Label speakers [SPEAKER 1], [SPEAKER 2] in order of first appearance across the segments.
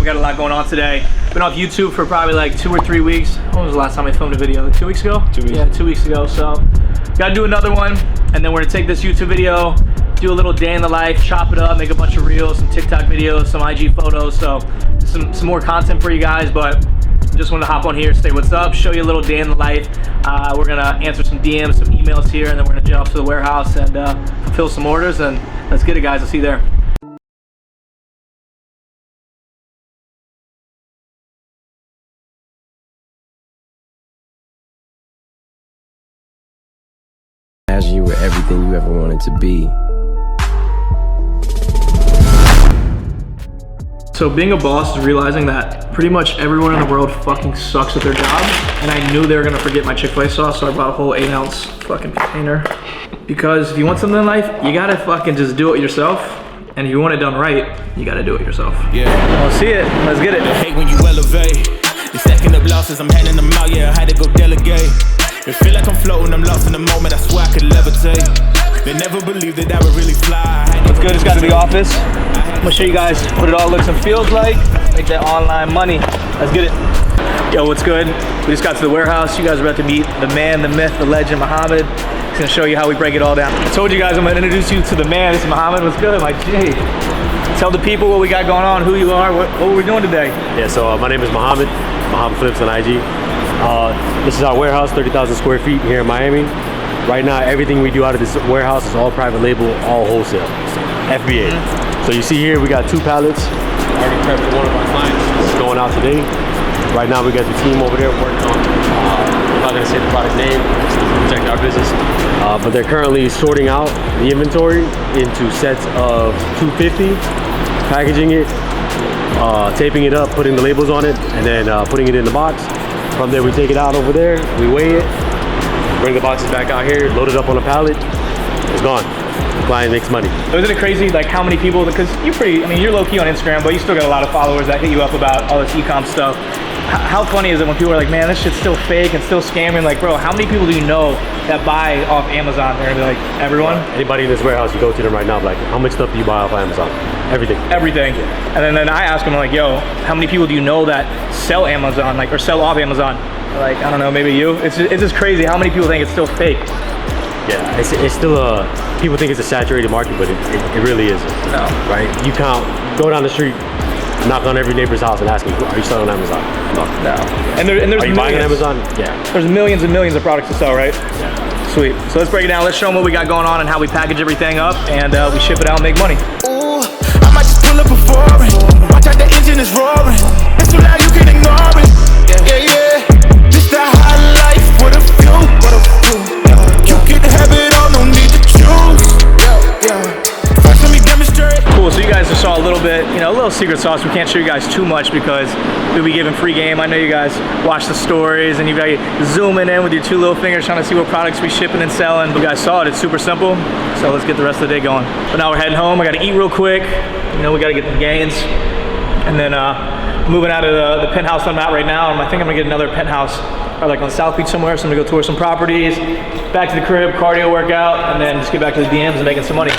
[SPEAKER 1] got a lot going on today. Been off YouTube for probably like 2 or 3 weeks. When was the last time I filmed a video? Like 2 weeks ago?
[SPEAKER 2] 2 weeks.
[SPEAKER 1] Yeah, 2 weeks ago. So gotta do another one, and then we're gonna take this YouTube video, do a little day in the life, chop it up, make a bunch of reels, some TikTok videos, some IG photos. So some more content for you guys, but just wanted to hop on here, say what's up, show you a little day in the life. We're gonna answer some DMs, some emails here, and then we're gonna jet off to the warehouse and fulfill some orders, and let's get it, guys. I'll see you there.
[SPEAKER 3] Imagine you were everything you ever wanted to be.
[SPEAKER 1] So being a boss is realizing that pretty much everyone in the world fucking sucks at their job, and I knew they were gonna forget my Chick-fil-A sauce, so I bought a whole 8-ounce fucking container. Because if you want something in life, you gotta fucking just do it yourself, and if you want it done right, you gotta do it yourself. Yeah. Let's see it. Let's get it.
[SPEAKER 4] I hate when you elevate. You're stacking up losses, I'm handing them out, yeah, I had to go delegate. It feel like I'm floating, I'm lost in the moment, I swear I could levitate. They never believed that I would really fly.
[SPEAKER 1] What's good? Just got to the office. I'm gonna show you guys what it all looks and feels like. Make that online money. Let's get it. Yo, what's good? We just got to the warehouse. You guys are about to meet the man, the myth, the legend, Muhammad. He's gonna show you how we break it all down. I told you guys I'm gonna introduce you to the man. This is Muhammad. What's good, my G? Tell the people what we got going on, who you are, what we're doing today.
[SPEAKER 2] Yeah, so my name is Muhammad Flips on IG. This is our warehouse, 30,000 square feet here in Miami. Right now, everything we do out of this warehouse is all private label, all wholesale, FBA. So you see here, we got 2 pallets. Already prepped for one of our clients. This is going out today. Right now, we got the team over there working on, I'm not gonna say the product name, just to protect our business. But they're currently sorting out the inventory into sets of 250, packaging it, taping it up, putting the labels on it, and then putting it in the box. From there, we take it out over there, we weigh it, bring the boxes back out here, load it up on a pallet, it's gone. The client makes money.
[SPEAKER 1] Isn't it crazy, like how many people, because you're low-key on Instagram, but you still got a lot of followers that hit you up about all this e-com stuff. How funny is it when people are like, man, this shit's still fake and still scamming? Like, bro, how many people do you know that buy off Amazon? They're gonna be like, everyone?
[SPEAKER 2] Anybody in this warehouse, you go to them right now, like, how much stuff do you buy off Amazon? Everything.
[SPEAKER 1] Everything. Yeah. And then I ask them, like, yo, how many people do you know that sell Amazon, like, or sell off Amazon? Like, I don't know, maybe you? It's just crazy how many people think it's still fake.
[SPEAKER 2] Yeah, it's still people think it's a saturated market, but it really isn't.
[SPEAKER 1] No.
[SPEAKER 2] Right? You go down the street, knock on every neighbor's house and ask them, are you selling on Amazon?
[SPEAKER 1] No. And there's
[SPEAKER 2] are you buying on Amazon? Yeah.
[SPEAKER 1] There's millions and millions of products to sell, right? Yeah. Sweet. So let's break it down. Let's show them what we got going on and how we package everything up, and we ship it out and make money.
[SPEAKER 4] Ooh, I might just pull up a foreign. Watch out, the engine is roaring. It's too loud, you can ignore it. Yeah, yeah. Just a high life, what a view. You can have it all, no need to choose. Yeah. First, let me demonstrate.
[SPEAKER 1] Cool, so you guys just saw a little bit, a little secret sauce. We can't show you guys too much because we'll be giving free game. I know you guys watch the stories and you guys zooming in with your 2 little fingers trying to see what products we shipping and selling. You guys saw it, it's super simple. So let's get the rest of the day going. But now we're heading home. I gotta eat real quick. We gotta get the gains. And then moving out of the penthouse I'm at right now. I think I'm gonna get another penthouse, or like on South Beach somewhere. So I'm gonna go tour some properties, back to the crib, cardio workout, and then just get back to the DMs and making some money.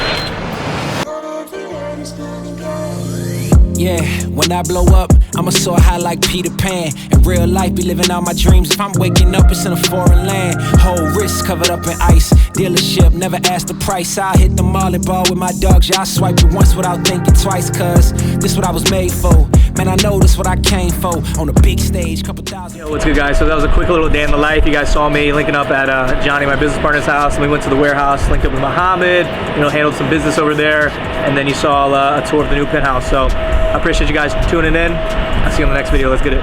[SPEAKER 5] Yeah, when I blow up, I'ma soar high like Peter Pan. In real life, be living out my dreams. If I'm waking up, it's in a foreign land. Whole wrist covered up in ice. Dealership, never ask the price. I hit the molly ball with my dogs. Yeah, I swiped it once without thinking twice. Cause this what I was made for. Man, I know this what I came for. On a big stage, couple thousand.
[SPEAKER 1] Yo, what's good, guys? So that was a quick little day in the life. You guys saw me linking up at Johnny, my business partner's house, and we went to the warehouse, linked up with Muhammad, handled some business over there, and then you saw a tour of the new penthouse. So I appreciate you guys tuning in. I'll see you on the next video. Let's get it.